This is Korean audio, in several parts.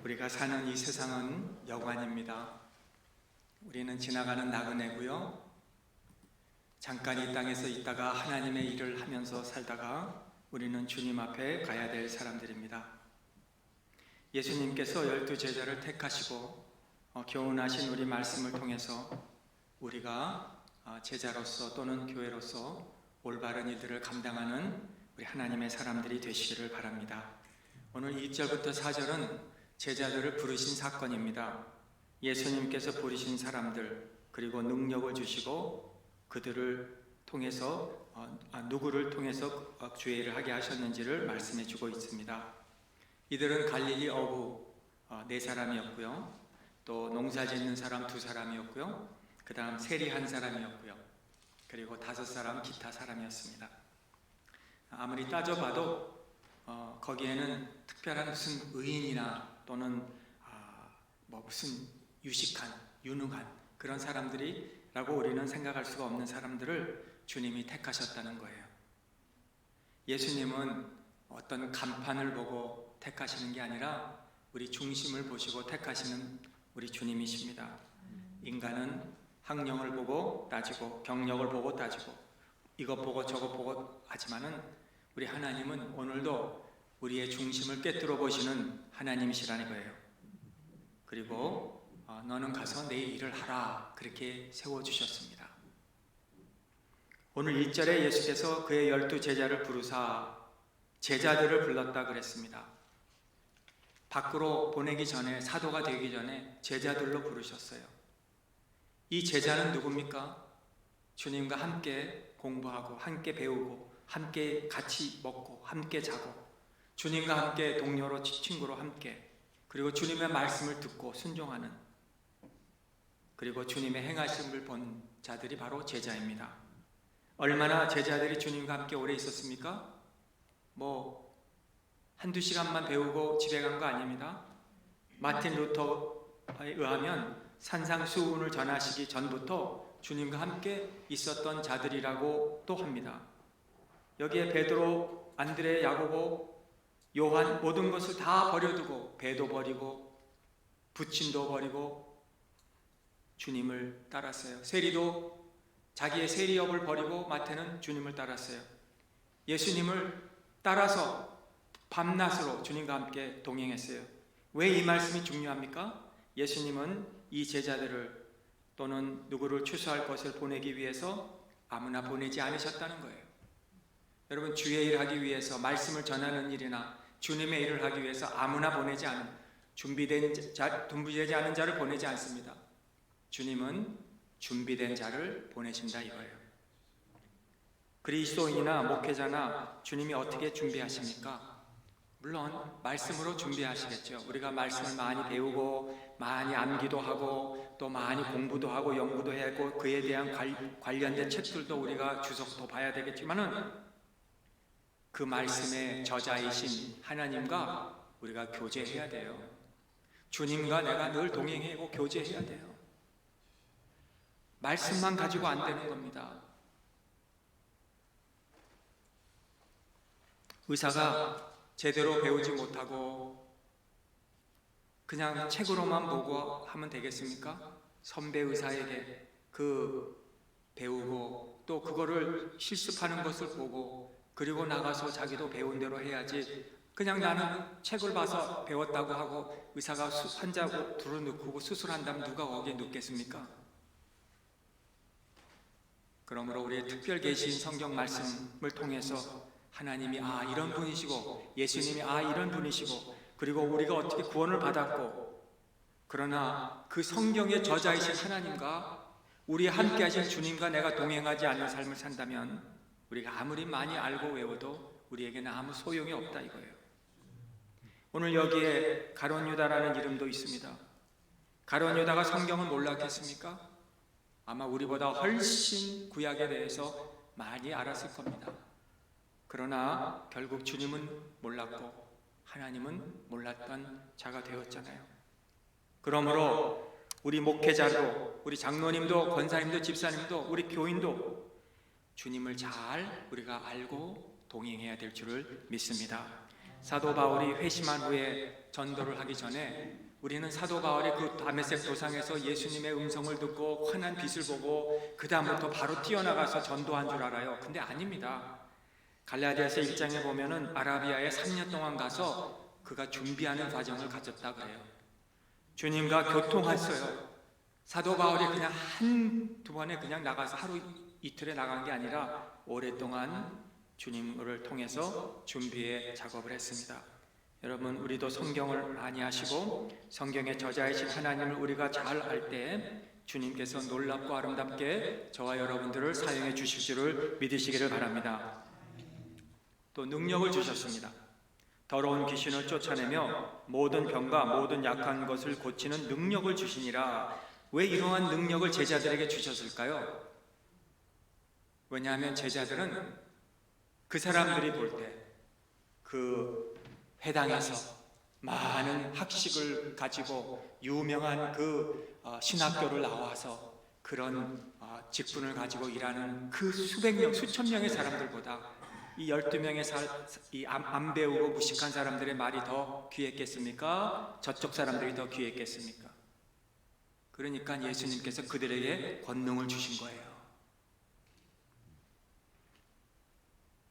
우리가 사는 이 세상은 여관입니다. 우리는 지나가는 나그네고요. 잠깐 이 땅에서 있다가 하나님의 일을 하면서 살다가 우리는 주님 앞에 가야 될 사람들입니다. 예수님께서 12 제자를 택하시고 교훈하신 우리 말씀을 통해서 우리가 제자로서 또는 교회로서 올바른 일들을 감당하는 우리 하나님의 사람들이 되시기를 바랍니다. 오늘 2절부터 4절은 제자들을 부르신 사건입니다. 예수님께서 부르신 사람들, 그리고 능력을 주시고 그들을 통해서 누구를 통해서 주의를 하게 하셨는지를 말씀해 주고 있습니다. 이들은 갈릴리 어부 4사람이었고요. 또 농사 짓는 사람 2사람이었고요. 그 다음 세리 1사람이었고요. 그리고 5사람 기타 사람이었습니다. 아무리 따져봐도 거기에는 특별한 무슨 의인이나 또는 무슨 유식한, 유능한 그런 사람들이라고 우리는 생각할 수가 없는 사람들을 주님이 택하셨다는 거예요. 예수님은 어떤 간판을 보고 택하시는 게 아니라 우리 중심을 보시고 택하시는 우리 주님이십니다. 인간은 학력을 보고 따지고 경력을 보고 따지고 이것 보고 저것 보고 하지만은 우리 하나님은 오늘도 우리의 중심을 꿰뚫어 보시는 하나님이시라는 거예요. 그리고 너는 가서 내 일을 하라 그렇게 세워주셨습니다. 오늘 1절에 예수께서 그의 12 제자를 부르사 제자들을 불렀다 그랬습니다. 밖으로 보내기 전에, 사도가 되기 전에 제자들로 부르셨어요. 이 제자는 누굽니까? 주님과 함께 공부하고 함께 배우고 함께 같이 먹고 함께 자고 주님과 함께 동료로 친구로 함께, 그리고 주님의 말씀을 듣고 순종하는, 그리고 주님의 행하심을 본 자들이 바로 제자입니다. 얼마나 제자들이 주님과 함께 오래 있었습니까? 한두 시간만 배우고 집에 간 거 아닙니다. 마틴 루터에 의하면 산상수훈을 전하시기 전부터 주님과 함께 있었던 자들이라고 또 합니다. 여기에 베드로, 안드레, 야고보, 요한 모든 것을 다 버려두고 배도 버리고 부침도 버리고 주님을 따랐어요. 세리도 자기의 세리업을 버리고 마태는 주님을 따랐어요. 예수님을 따라서 밤낮으로 주님과 함께 동행했어요. 왜 이 말씀이 중요합니까? 예수님은 이 제자들을 또는 누구를 추수할 것을 보내기 위해서 아무나 보내지 않으셨다는 거예요. 여러분, 주의 일을 하기 위해서, 말씀을 전하는 일이나 주님의 일을 하기 위해서 아무나 보내지 않은, 준비되지 않은 자를 보내지 않습니다. 주님은 준비된 자를 보내신다 이거예요. 그리스도인이나 목회자나 주님이 어떻게 준비하십니까? 물론 말씀으로 준비하시겠죠. 우리가 말씀을 많이 배우고 많이 암기도 하고 또 많이 공부도 하고 연구도 해야 하고 그에 대한 관련된 책들도 우리가 주석도 봐야 되겠지만은 그 말씀의 저자이신 하나님과 우리가 교제해야 돼요. 주님과 내가 늘 동행하고 교제해야 돼요. 말씀만 가지고 안 되는 겁니다. 의사가 제대로 배우지 못하고 그냥 책으로만 보고 하면 되겠습니까? 선배 의사에게 배우고 또 그거를 실습하는 것을 보고 그리고 나가서 자기도 배운 대로 해야지, 그냥 나는 책을 봐서 배웠다고 하고 의사가 환자 들어눕고 수술한다면 누가 거기에 눕겠습니까? 그러므로 우리의 특별 계시인 성경 말씀을 통해서 하나님이 이런 분이시고 예수님이 이런 분이시고 그리고 우리가 어떻게 구원을 받았고, 그러나 그 성경의 저자이신 하나님과 우리 함께 하신 주님과 내가 동행하지 않는 삶을 산다면 우리가 아무리 많이 알고 외워도 우리에게는 아무 소용이 없다 이거예요. 오늘 여기에 가룟 유다라는 이름도 있습니다. 가룟 유다가 성경을 몰랐겠습니까? 아마 우리보다 훨씬 구약에 대해서 많이 알았을 겁니다. 그러나 결국 주님은 몰랐고 하나님은 몰랐던 자가 되었잖아요. 그러므로 우리 목회자도, 우리 장로님도, 권사님도, 집사님도, 우리 교인도 주님을 잘 우리가 알고 동행해야 될 줄을 믿습니다. 사도 바울이 회심한 후에 전도를 하기 전에 우리는 사도 바울이 그 다메섹 도상에서 예수님의 음성을 듣고 환한 빛을 보고 그 다음부터 바로 뛰어나가서 전도한 줄 알아요. 근데 아닙니다. 갈라디아서 1장에 보면은 아라비아에 3년 동안 가서 그가 준비하는 과정을 가졌다 그래요. 주님과 교통했어요. 사도 바울이 그냥 한두 번에 그냥 나가서 하루 이틀에 나간 게 아니라 오랫동안 주님을 통해서 준비의 작업을 했습니다. 여러분, 우리도 성경을 많이 하시고 성경의 저자이신 하나님을 우리가 잘 알 때 주님께서 놀랍고 아름답게 저와 여러분들을 사용해 주실 줄을 믿으시기를 바랍니다. 또 능력을 주셨습니다. 더러운 귀신을 쫓아내며 모든 병과 모든 약한 것을 고치는 능력을 주시니라. 왜 이러한 능력을 제자들에게 주셨을까요? 왜냐하면 제자들은 그 사람들이 볼 때 그 회당에서 많은 학식을 가지고 유명한 그 신학교를 나와서 그런 직분을 가지고 일하는 그 수백 명, 수천 명의 사람들보다 이 12명의 안 배우고 무식한 사람들의 말이 더 귀했겠습니까? 저쪽 사람들이 더 귀했겠습니까? 그러니까 예수님께서 그들에게 권능을 주신 거예요.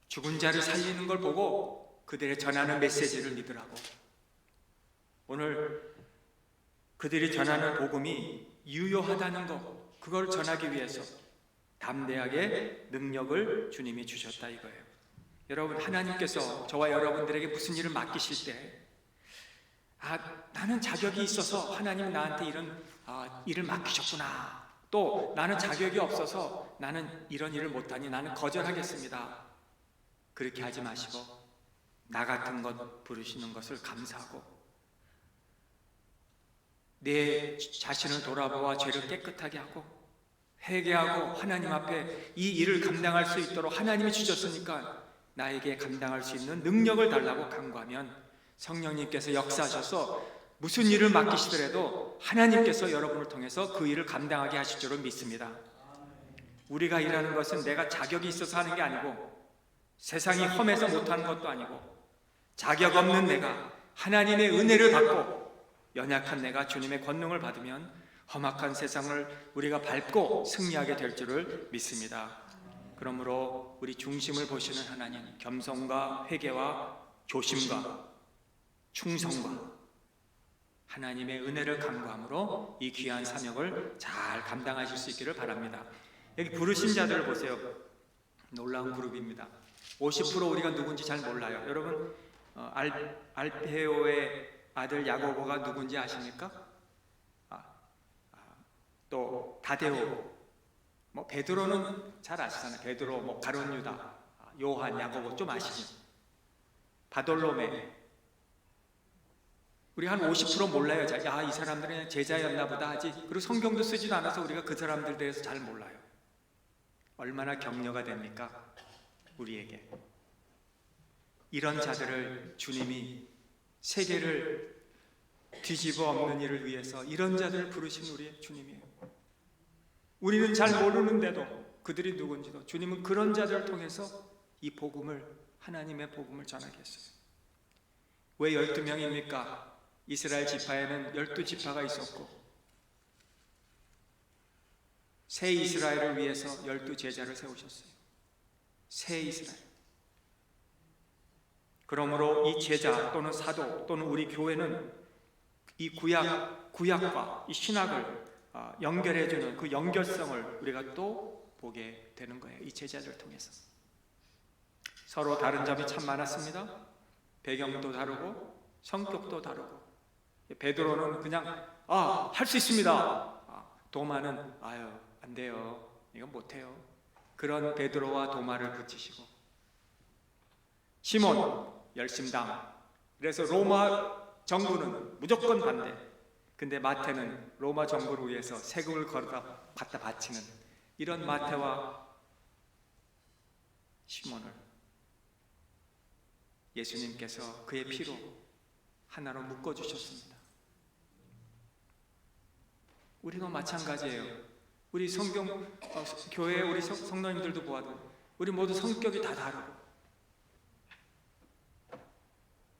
죽은 자를 살리는 걸 보고 그들의 전하는 메시지를 믿으라고. 오늘 그들이 전하는 복음이 유효하다는 것, 그걸 전하기 위해서 담대하게 능력을 주님이 주셨다 이거예요. 여러분, 하나님께서 저와 여러분들에게 무슨 일을 맡기실 때 나는 자격이 있어서 하나님 나한테 이런 일을 맡기셨구나, 또 나는 자격이 없어서 나는 이런 일을 못하니 나는 거절하겠습니다, 그렇게 하지 마시고 나 같은 것 부르시는 것을 감사하고 내 자신을 돌아보아 죄를 깨끗하게 하고 회개하고 하나님 앞에 이 일을 감당할 수 있도록 하나님이 주셨으니까 나에게 감당할 수 있는 능력을 달라고 간구하면 성령님께서 역사하셔서 무슨 일을 맡기시더라도 하나님께서 여러분을 통해서 그 일을 감당하게 하실 줄을 믿습니다. 우리가 일하는 것은 내가 자격이 있어서 하는 게 아니고 세상이 험해서 못하는 것도 아니고 자격 없는 내가 하나님의 은혜를 받고 연약한 내가 주님의 권능을 받으면 험악한 세상을 우리가 밟고 승리하게 될 줄을 믿습니다. 그러므로 우리 중심을 보시는 하나님, 겸손과 회개와 조심과 충성과 하나님의 은혜를 간구함으로 이 귀한 사명을 잘 감당하실 수 있기를 바랍니다. 여기 부르신 자들을 보세요. 놀라운 그룹입니다. 50% 우리가 누군지 잘 몰라요. 여러분, 알페오의 아들 야고보가 누군지 아십니까? 또 다데오, 베드로는 잘 아시잖아요. 베드로, 가룟 유다, 요한, 야고보 좀 아시죠? 바돌로메, 우리 한 50% 몰라요. 이 사람들은 제자였나 보다 하지. 그리고 성경도 쓰지도 않아서 우리가 그 사람들 대해서 잘 몰라요. 얼마나 격려가 됩니까? 우리에게. 이런 자들을 주님이 세계를 뒤집어 엎는 일을 위해서 이런 자들을 부르신 우리의 주님이에요. 우리는 잘 모르는데도 그들이 누군지도 주님은 그런 자들을 통해서 이 복음을, 하나님의 복음을 전하게 했어요. 왜 12명입니까? 이스라엘 지파에는 12지파가 있었고 새 이스라엘을 위해서 12제자를 세우셨어요. 새 이스라엘. 그러므로 이 제자 또는 사도 또는 우리 교회는 이 구약과 이 신학을 연결해주는 그 연결성을 우리가 또 보게 되는 거예요. 이 제자들을 통해서. 서로 다른 점이 참 많았습니다. 배경도 다르고 성격도 다르고. 베드로는 그냥 할 수 있습니다. 도마는 안 돼요. 이건 못해요. 그런 베드로와 도마를 붙이시고, 시몬 열심당. 그래서 로마 정부는 무조건 반대. 근데 마태는 로마 정부를 위해서 세금을 갖다 바치는 이런 마태와 시몬을 예수님께서 그의 피로 하나로 묶어주셨습니다. 우리도 마찬가지예요. 우리 교회 우리 성도님들도 보아도 우리 모두 성격이 다 다르고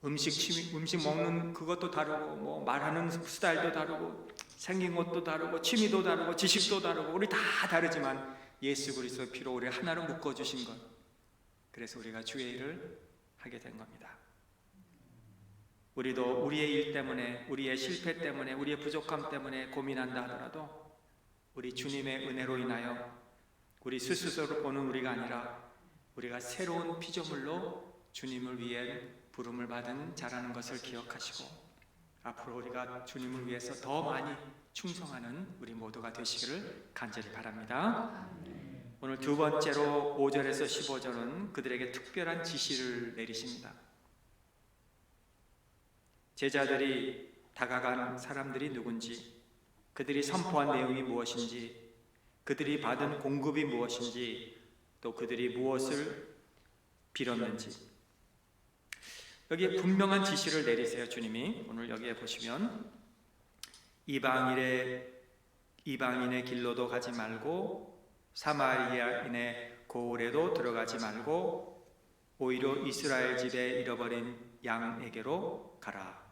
음식 먹는 그것도 다르고, 뭐 말하는 스타일도 다르고, 생긴 것도 다르고, 취미도 다르고, 지식도 다르고, 우리 다 다르지만 예수 그리스도의 피로 우리 하나로 묶어 주신 것. 그래서 우리가 주의 일을 하게 된 겁니다. 우리도 우리의 일 때문에, 우리의 실패 때문에, 우리의 부족함 때문에 고민한다 하더라도 우리 주님의 은혜로 인하여 우리 스스로를 보는 우리가 아니라 우리가 새로운 피조물로 주님을 위해 부름을 받은 자라는 것을 기억하시고 앞으로 우리가 주님을 위해서 더 많이 충성하는 우리 모두가 되시기를 간절히 바랍니다. 오늘 두 번째로 5절에서 15절은 그들에게 특별한 지시를 내리십니다. 제자들이 다가간 사람들이 누군지, 그들이 선포한 내용이 무엇인지, 그들이 받은 공급이 무엇인지, 또 그들이 무엇을 빌었는지, 여기에 분명한 지시를 내리세요. 주님이 오늘 여기에 보시면 이방인의 길로도 가지 말고 사마리아인의 고을에도 들어가지 말고 오히려 이스라엘 집에 잃어버린 양에게로 가라.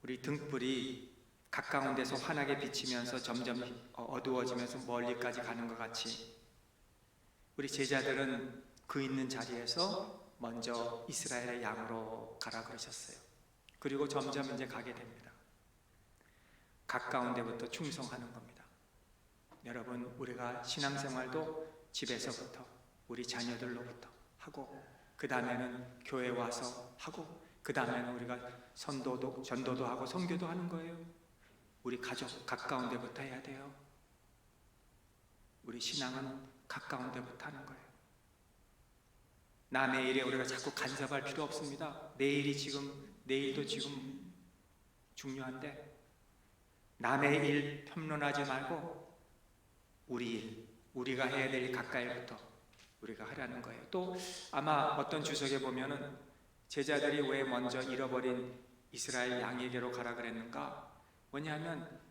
우리 등불이 가까운 데서 환하게 비치면서 점점 어두워지면서 멀리까지 가는 것 같이 우리 제자들은 그 있는 자리에서 먼저 이스라엘의 양으로 가라 그러셨어요. 그리고 점점 이제 가게 됩니다. 가까운 데부터 충성하는 겁니다. 여러분, 우리가 신앙생활도 집에서부터 우리 자녀들로부터 하고 그 다음에는 교회 와서 하고 그 다음에는 우리가 전도도 하고 선교도 하는 거예요. 우리 가족 가까운 데부터 해야 돼요. 우리 신앙은 가까운 데부터 하는 거예요. 남의 일에 우리가 자꾸 간섭할 필요 없습니다. 내일도 지금 중요한데 남의 일 평론하지 말고 우리 일, 우리가 해야 될 일 가까이부터 우리가 하라는 거예요. 또 아마 어떤 주석에 보면은 제자들이 왜 먼저 잃어버린 이스라엘 양에게로 가라 그랬는가? 뭐냐면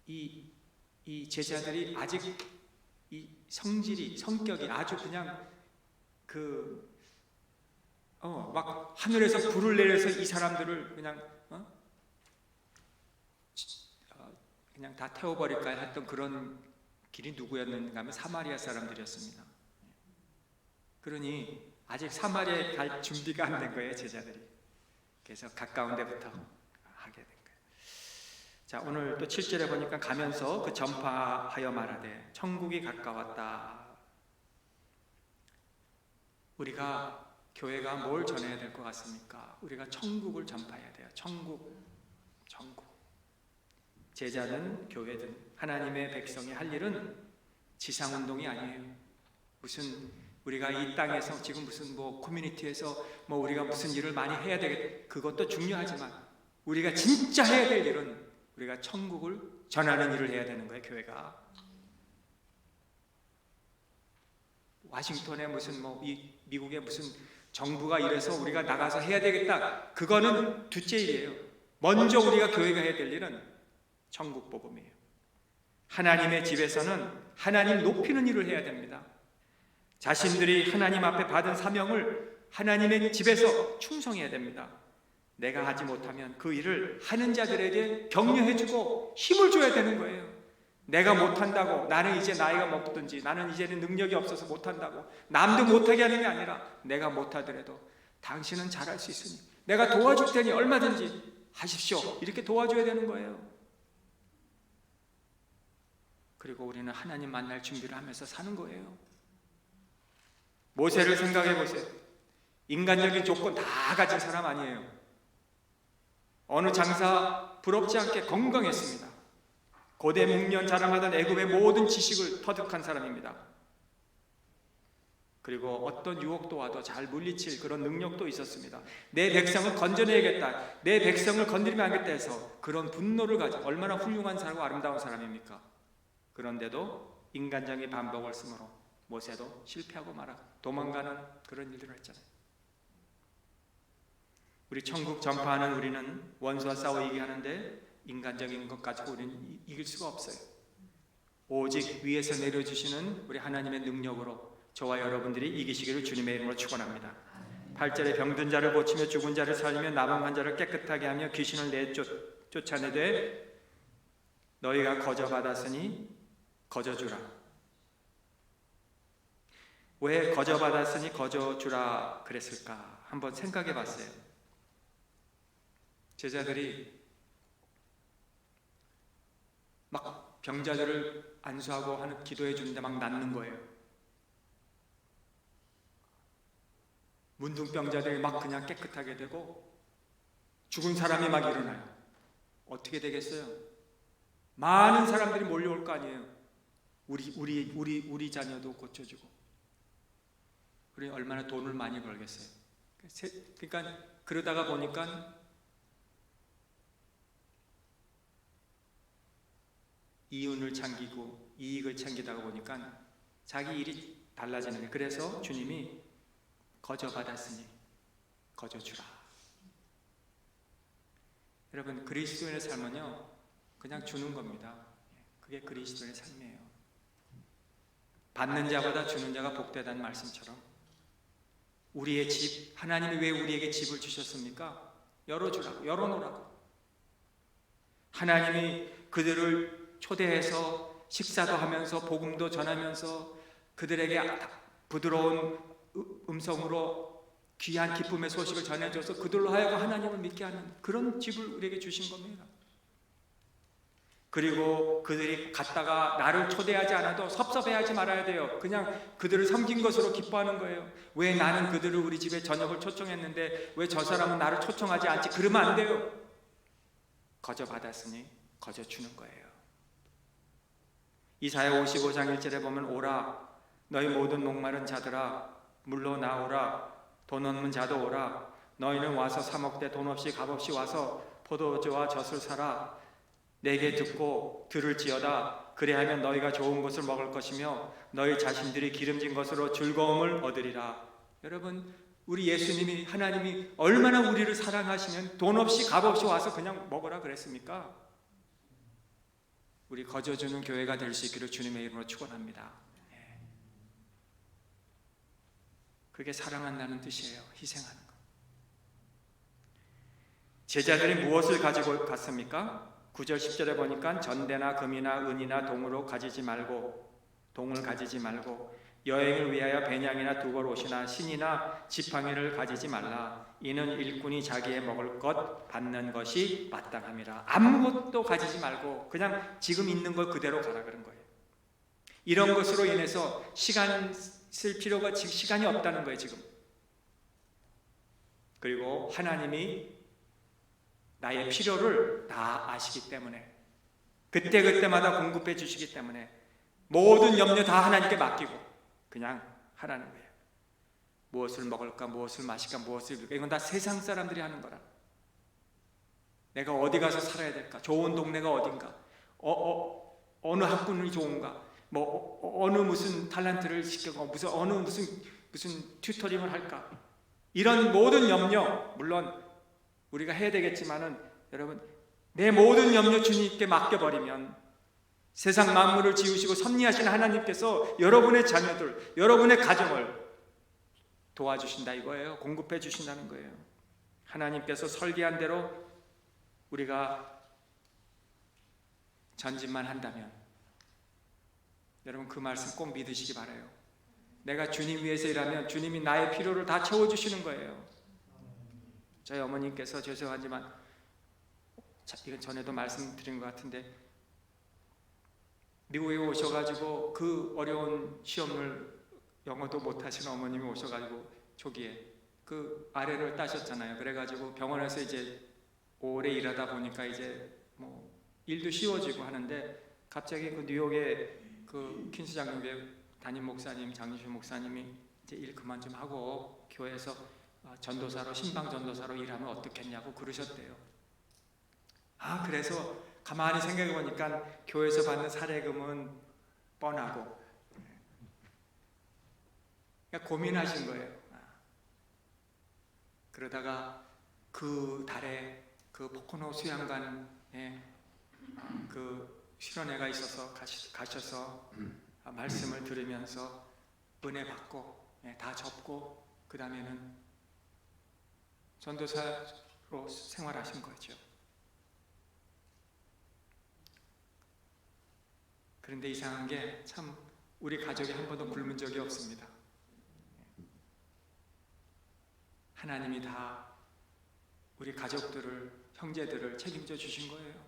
이 제자들이 아직 이 성격이 아주 그냥 막 하늘에서 불을 내려서 이 사람들을 그냥 다 태워버릴까 했던 그런 길이 누구였는가 하면 사마리아 사람들이었습니다. 그러니 아직 사마리아에 갈 준비가 안 된 거예요, 제자들이. 그래서 가까운 데부터 하게 된 거예요. 자, 오늘 또 7절에 보니까 가면서 그 전파하여 말하되 천국이 가까웠다. 우리가 교회가 뭘 전해야 될 것 같습니까? 우리가 천국을 전파해야 돼요. 천국. 제자든 교회든 하나님의 백성이 할 일은 지상운동이 아니에요. 무슨 우리가 이 땅에서 지금 무슨 커뮤니티에서 우리가 무슨 일을 많이 해야 되겠다. 그것도 중요하지만 우리가 진짜 해야 될 일은 우리가 천국을 전하는 일을 해야 되는 거예요. 교회가. 와싱턴에 미국의 무슨 정부가 이래서 우리가 나가서 해야 되겠다. 그거는 둘째 일이에요. 먼저 우리가 교회가 해야 될 일은 천국 복음이에요. 하나님의 집에서는 하나님 높이는 일을 해야 됩니다. 자신들이 하나님 앞에 받은 사명을 하나님의 집에서 충성해야 됩니다. 내가 하지 못하면 그 일을 하는 자들에게 격려해주고 힘을 줘야 되는 거예요. 내가 못한다고 나는 이제 나이가 먹든지 나는 이제는 능력이 없어서 못한다고 남도 못하게 하는 게 아니라 내가 못하더라도 당신은 잘할 수 있으니 내가 도와줄 테니 얼마든지 하십시오. 이렇게 도와줘야 되는 거예요. 그리고 우리는 하나님 만날 준비를 하면서 사는 거예요. 모세를 생각해 보세요. 인간적인 조건 다 가진 사람 아니에요. 어느 장사 부럽지 않게 건강했습니다. 고대 문명 자랑하던 애굽의 모든 지식을 터득한 사람입니다. 그리고 어떤 유혹도 와도 잘 물리칠 그런 능력도 있었습니다. 내 백성을 건져내야겠다, 내 백성을 건드리면 안 겠다 해서 그런 분노를 가지고 얼마나 훌륭한 사람과 아름다운 사람입니까? 그런데도 인간적인 반복을 쓰므로 모세도 실패하고 말아 도망가는 그런 일들을 했잖아요. 우리 천국 전파하는 우리는 원수와 싸워 이기게 하는데 인간적인 것 가지고 우리는 이길 수가 없어요. 오직 위에서 내려주시는 우리 하나님의 능력으로 저와 여러분들이 이기시기를 주님의 이름으로 축원합니다. 8절에 병든 자를 고치며 죽은 자를 살리며 나방한 자를 깨끗하게 하며 귀신을 쫓아내되 너희가 거저받았으니 거저주라. 왜 거저받았으니 거저주라 그랬을까? 한번 생각해 봤어요. 제자들이 막 병자들을 안수하고 하는 기도해 주는데 막 낫는 거예요. 문둥병자들이 막 그냥 깨끗하게 되고 죽은 사람이 막 일어나요. 어떻게 되겠어요? 많은 사람들이 몰려올 거 아니에요. 우리 자녀도 고쳐주고. 그러니 얼마나 돈을 많이 벌겠어요. 그러니까 그러다가 보니까 이윤을 챙기고 이익을 챙기다가 보니까 자기 일이 달라지는 거예요. 그래서 주님이 거저받았으니 거저주라. 여러분, 그리스도인의 삶은요 그냥 주는 겁니다. 그게 그리스도인의 삶이에요. 받는 자보다 주는 자가 복되다는 말씀처럼 우리의 집, 하나님이 왜 우리에게 집을 주셨습니까? 열어주라고, 열어놓으라고. 하나님이 그들을 초대해서 식사도 하면서 복음도 전하면서 그들에게 부드러운 음성으로 귀한 기쁨의 소식을 전해줘서 그들로 하여금 하나님을 믿게 하는 그런 집을 우리에게 주신 겁니다. 그리고 그들이 갔다가 나를 초대하지 않아도 섭섭해하지 말아야 돼요. 그냥 그들을 섬긴 것으로 기뻐하는 거예요. 왜 나는 그들을 우리 집에 저녁을 초청했는데 왜 저 사람은 나를 초청하지 않지? 그러면 안 돼요. 거저 받았으니 거저 주는 거예요. 이사야 55장 1절에 보면 오라 너희 모든 목마른 자들아 물로 나오라 돈 없는 자도 오라 너희는 와서 사 먹되 돈 없이 값없이 와서 포도주와 젖을 사라 내게 듣고 들을지어다 그리하면 너희가 좋은 것을 먹을 것이며 너희 자신들이 기름진 것으로 즐거움을 얻으리라. 여러분, 우리 예수님이 하나님이 얼마나 우리를 사랑하시면 돈 없이 값없이 와서 그냥 먹으라 그랬습니까? 우리 거저주는 교회가 될 수 있기를 주님의 이름으로 축원합니다. 그게 사랑한다는 뜻이에요. 희생하는 것. 제자들이 무엇을 가지고 갔습니까? 9절 10절에 보니까 전대나 금이나 은이나 동을 가지지 말고 여행을 위하여 배냥이나 두벌 옷이나 신이나 지팡이를 가지지 말라. 이는 일꾼이 자기의 먹을 것 받는 것이 마땅함이라. 아무것도 가지지 말고 그냥 지금 있는 걸 그대로 가라 그런 거예요. 이런 것으로 인해서 시간 쓸 필요가 지금 시간이 없다는 거예요 지금. 그리고 하나님이 나의 필요를 다 아시기 때문에 그때그때마다 공급해 주시기 때문에 모든 염려 다 하나님께 맡기고 그냥 하라는 거예요. 무엇을 먹을까, 무엇을 마실까, 무엇을 입을까, 이건 다 세상 사람들이 하는 거라. 내가 어디 가서 살아야 될까, 좋은 동네가 어딘가, 어느 학군이 좋은가, 어느 무슨 탤런트를 시켜고 무슨 튜터링을 할까, 이런 모든 염려, 물론 우리가 해야 되겠지만은 여러분, 내 모든 염려 주님께 맡겨버리면 세상 만물을 지으시고 섭리하시는 하나님께서 여러분의 자녀들, 여러분의 가정을 도와주신다 이거예요. 공급해 주신다는 거예요. 하나님께서 설계한 대로 우리가 전진만 한다면 여러분 그 말씀 꼭 믿으시기 바라요. 내가 주님 위해서 일하면 주님이 나의 필요를 다 채워주시는 거예요. 저희 어머님께서 죄송하지만 이건 전에도 말씀드린 것 같은데 미국에 오셔가지고 그 어려운 시험을 영어도 못하시는 어머님이 오셔가지고 초기에 그 아래를 따셨잖아요. 그래가지고 병원에서 이제 오래 일하다 보니까 이제 뭐 일도 쉬워지고 하는데 갑자기 그 뉴욕에 그 퀸스 장로교회 담임 목사님 장유신 목사님이 이제 일 그만 좀 하고 교회에서 전도사로 신방 전도사로 일하면 어떻겠냐고 그러셨대요. 그래서 가만히 생각해 보니까 교회에서 받는 사례금은 뻔하고 그러니까 고민하신 거예요. 그러다가 그 달에 그 포코노 수양관에 그 실현회가 있어서 가셔서 말씀을 들으면서 은혜 받고 다 접고 그 다음에는 전도사로 생활하신 거죠. 그런데 이상한 게 참 우리 가족이 한 번도 굶은 적이 없습니다. 하나님이 다 우리 가족들을, 형제들을 책임져 주신 거예요.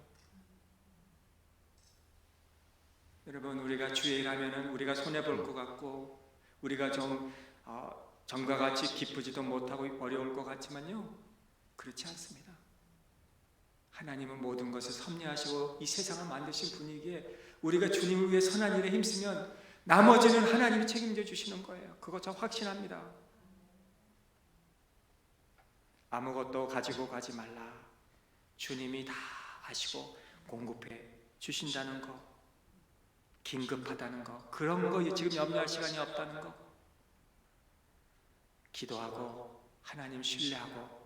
여러분, 우리가 주의 일하면은 우리가 손해볼 것 같고 우리가 좀 전과 같이 기쁘지도 못하고 어려울 것 같지만요, 그렇지 않습니다. 하나님은 모든 것을 섭리하시고 이 세상을 만드신 분이기에 우리가 주님을 위해 선한 일에 힘쓰면 나머지는 하나님이 책임져 주시는 거예요. 그거 저 확신합니다. 아무것도 가지고 가지 말라. 주님이 다 아시고 공급해 주신다는 거, 긴급하다는 거, 그런 거 지금 염려할 시간이 없다는 거, 기도하고 하나님 신뢰하고,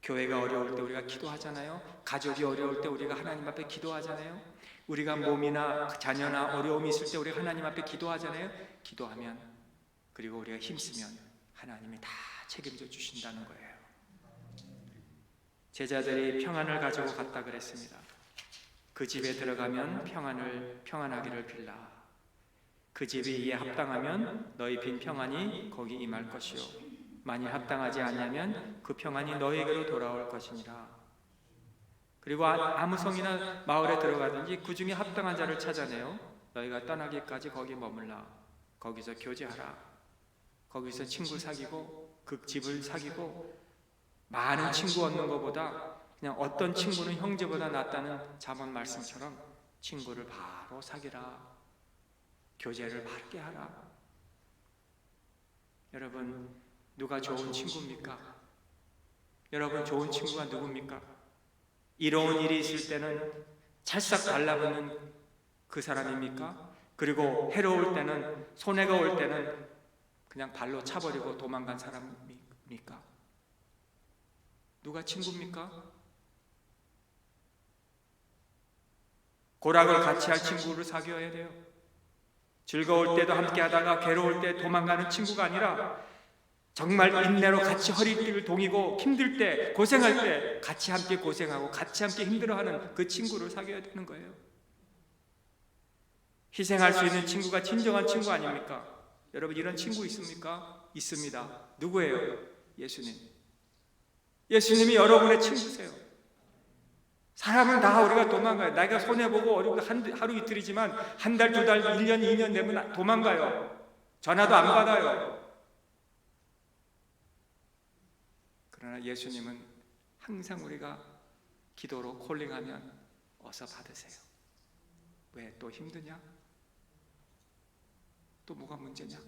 교회가 어려울 때 우리가 기도하잖아요. 가족이 어려울 때 우리가 하나님 앞에 기도하잖아요. 우리가 몸이나 자녀나 어려움이 있을 때 우리가 하나님 앞에 기도하잖아요. 기도하면, 그리고 우리가 힘쓰면 하나님이 다 책임져 주신다는 거예요. 제자들이 평안을 가지고 갔다 그랬습니다. 그 집에 들어가면 평안하기를 빌라. 그 집이 이에 합당하면 너희 빈 평안이 거기 임할 것이요, 만일 합당하지 않냐면 그 평안이 너희에게로 돌아올 것이니라. 그리고 아무 성이나 마을에 들어가든지 그 중에 합당한 자를 찾아내어 너희가 떠나기까지 거기 머물라. 거기서 교제하라. 거기서 친구 사귀고 그 집을 사귀고, 많은 친구 얻는 것보다 그냥 어떤 친구는 형제보다 낫다는 잠언 말씀처럼 친구를 바로 사귀라. 교제를 바르게 하라. 여러분, 누가 좋은 친구입니까? 여러분, 좋은 친구가 누굽니까? 이로운 일이 있을 때는 찰싹 달라붙는 그 사람입니까? 그리고 해로울 때는, 손해가 올 때는 그냥 발로 차버리고 도망간 사람입니까? 누가 친구입니까? 고락을 같이 할 친구를 사귀어야 돼요. 즐거울 때도 함께 하다가 괴로울 때 도망가는 친구가 아니라 정말 인내로 같이 허리띠를 동이고 힘들 때, 고생할 때 같이 함께 고생하고 같이 함께 힘들어하는 그 친구를 사귀어야 되는 거예요. 희생할 수 있는 친구가 진정한 친구 아닙니까? 여러분, 이런 친구 있습니까? 있습니다. 누구예요? 예수님. 예수님이 여러분의 친구세요. 사람은 다 우리가 도망가요. 내가 손해보고 어려운 하루 이틀이지만 한 달, 두 달, 1년, 2년 되면 도망가요. 전화도 안 받아요. 그러나 예수님은 항상 우리가 기도로 콜링하면 어서 받으세요. 왜? 또 힘드냐? 또 뭐가 문제냐?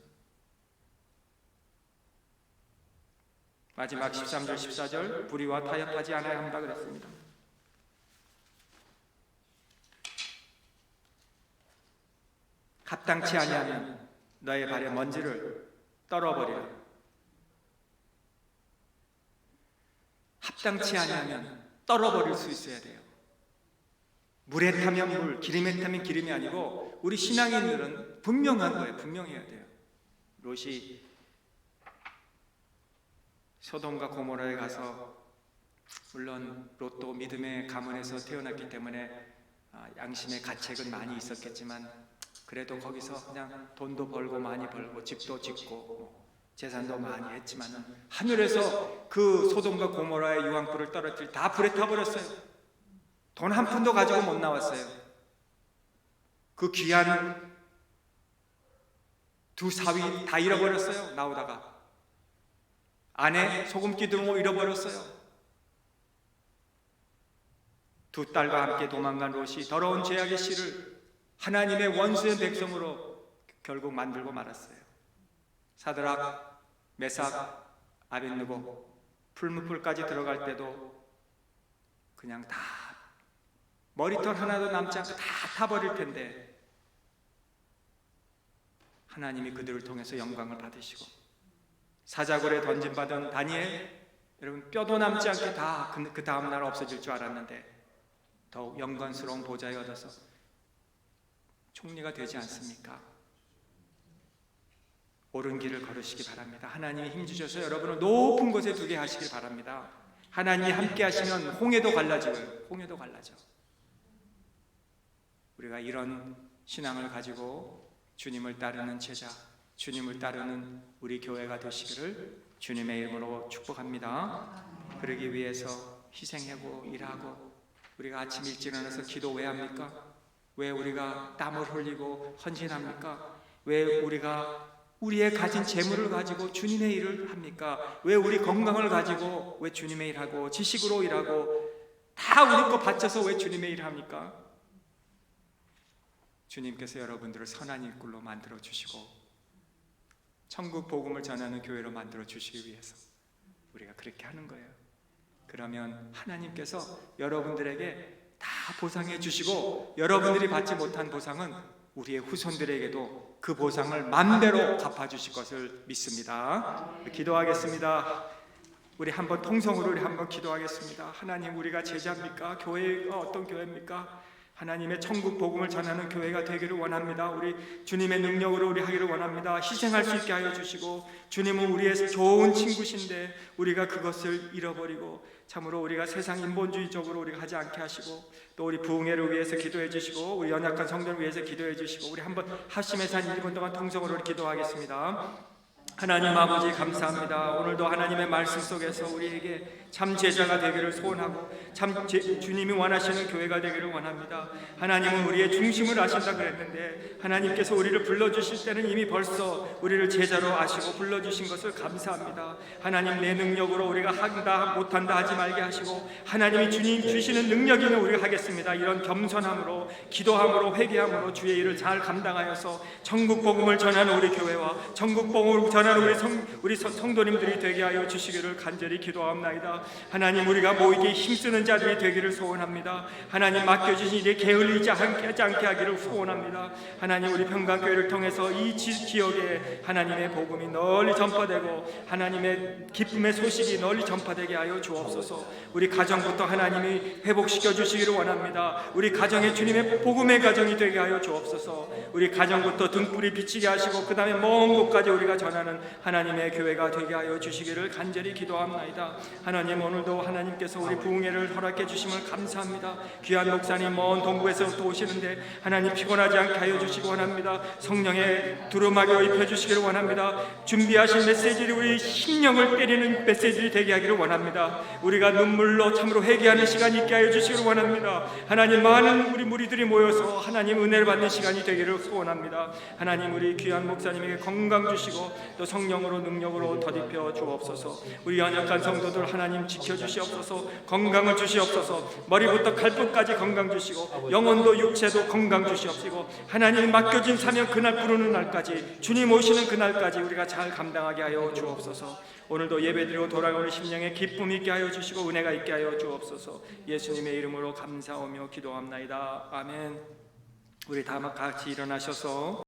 마지막 13절 14절 불의와 타협하지 않아야 한다 그랬습니다. 합당치 아니하면 너의 발에 먼지를 떨어버리라. 합당치 아니하면 떨어버릴 수 있어야 돼요. 물에 타면 물, 기름에 타면 기름이 아니고 우리 신앙인들은 분명한 거예요. 분명해야 돼요. 롯이 소돔과 고모라에 가서, 물론 롯도 믿음의 가문에서 태어났기 때문에 양심의 가책은 많이 있었겠지만 그래도 거기서 그냥 돈도 벌고 많이 벌고 집도 짓고 재산도 많이 했지만 하늘에서 그 소돔과 고모라의 유황불을 떨어뜨릴 다 불에 타버렸어요. 돈 한 푼도 가지고 못 나왔어요. 그 귀한 두 사위 다 잃어버렸어요. 나오다가 아내 소금기 들고 잃어버렸어요. 두 딸과 함께 도망간 롯이 더러운 죄악의 씨를 하나님의 원수의 백성으로 결국 만들고 말았어요. 사드락, 메삭, 아벳느고 풀무불까지 들어갈 때도 그냥 다 머리털 하나도 남지 않고 다 타버릴 텐데 하나님이 그들을 통해서 영광을 받으시고, 사자굴에 던짐받은 다니엘, 여러분 뼈도 남지 않게 다 그 다음날 없어질 줄 알았는데 더욱 영광스러운 보좌에 얻어서 총리가 되지 않습니까? 옳은 길을 걸으시기 바랍니다. 하나님이 힘주셔서 여러분을 높은 곳에 두게 하시길 바랍니다. 하나님이 함께 하시면 홍해도 갈라져요. 홍해도 갈라져. 우리가 이런 신앙을 가지고 주님을 따르는 제자, 주님을 따르는 우리 교회가 되시기를 주님의 이름으로 축복합니다. 그러기 위해서 희생하고 일하고, 우리가 아침 일찍 일어나서 기도 왜 합니까? 왜 우리가 땀을 흘리고 헌신합니까? 왜 우리가 우리의 가진 재물을 가지고 주님의 일을 합니까? 왜 우리 건강을 가지고 왜 주님의 일하고 지식으로 일하고 다 우리 거 바쳐서 왜 주님의 일을 합니까? 주님께서 여러분들을 선한 일꾼로 만들어 주시고 천국 복음을 전하는 교회로 만들어 주시기 위해서 우리가 그렇게 하는 거예요. 그러면 하나님께서 여러분들에게 다 보상해 주시고, 여러분들이 받지 못한 보상은 우리의 후손들에게도 그 보상을 맘대로 갚아주실 것을 믿습니다. 기도하겠습니다. 우리 한번 통성으로 우리 한번 기도하겠습니다. 하나님, 우리가 제자입니까? 교회가 어떤 교회입니까? 하나님의 천국 복음을 전하는 교회가 되기를 원합니다. 우리 주님의 능력으로 우리 하기를 원합니다. 희생할 수 있게 하여 주시고, 주님은 우리의 좋은 친구신데 우리가 그것을 잃어버리고 참으로 우리가 세상 인본주의적으로 우리가 하지 않게 하시고, 또 우리 부흥회를 위해서 기도해 주시고, 우리 연약한 성도를 위해서 기도해 주시고, 우리 한번 합심해서 한 1분 동안 통성으로 기도하겠습니다. 하나님 아버지 감사합니다. 오늘도 하나님의 말씀 속에서 우리에게 참 제자가 되기를 소원하고 참 주님이 원하시는 교회가 되기를 원합니다. 하나님은 우리의 중심을 아신다 그랬는데 하나님께서 우리를 불러주실 때는 이미 벌써 우리를 제자로 아시고 불러주신 것을 감사합니다. 하나님, 내 능력으로 우리가 한다 못한다 하지 말게 하시고 하나님이 주님 주시는 능력이면 우리가 하겠습니다. 이런 겸손함으로 기도함으로 회개함으로 주의 일을 잘 감당하여서 천국 복음을 전하는 우리 교회와 천국 복음을 전하는 우리 성도님들이 되게 하여 주시기를 간절히 기도하옵나이다. 하나님, 우리가 모이게 힘쓰는 자들이 되기를 소원합니다. 하나님, 맡겨주신 일에 게을리지 않게 하기를 소원합니다. 하나님, 우리 평강교회를 통해서 이 지역에 하나님의 복음이 널리 전파되고 하나님의 기쁨의 소식이 널리 전파되게 하여 주옵소서. 우리 가정부터 하나님이 회복시켜 주시기를 원합니다. 우리 가정에 주님의 복음의 가정이 되게 하여 주옵소서. 우리 가정부터 등불이 비치게 하시고 그 다음에 먼 곳까지 우리가 전하는 하나님의 교회가 되게 하여 주시기를 간절히 기도합나이다. 하나님, 오늘도 하나님께서 우리 부흥회를 허락해 주심을 감사합니다. 귀한 목사님 먼 동부에서부터 오시는데 하나님 피곤하지 않게 하여 주시기 원합니다. 성령의 두루마기로 입혀주시기를 원합니다. 준비하신 메시지를 우리 심령을 때리는 메시지를 되게 하기를 원합니다. 우리가 눈물로 참으로 회개하는 시간이 있게 하여 주시기를 원합니다. 하나님, 많은 우리 무리들이 모여서 하나님 은혜를 받는 시간이 되기를 소원합니다. 하나님, 우리 귀한 목사님에게 건강 주시고 또 성령으로 능력으로 덧입혀 주옵소서. 우리 연약한 성도들 하나님 지켜주시옵소서. 건강을 주시옵소서. 머리부터 발끝까지 건강 주시고 영혼도 육체도 건강 주시옵시고 하나님 맡겨진 사명 그날 부르는 날까지 주님 오시는 그날까지 우리가 잘 감당하게 하여 주옵소서. 오늘도 예배드리고 돌아오는 심령에 기쁨 있게 하여 주시고 은혜가 있게 하여 주옵소서. 예수님의 이름으로 감사하며 기도합나이다. 아멘. 우리 다 같이 일어나셔서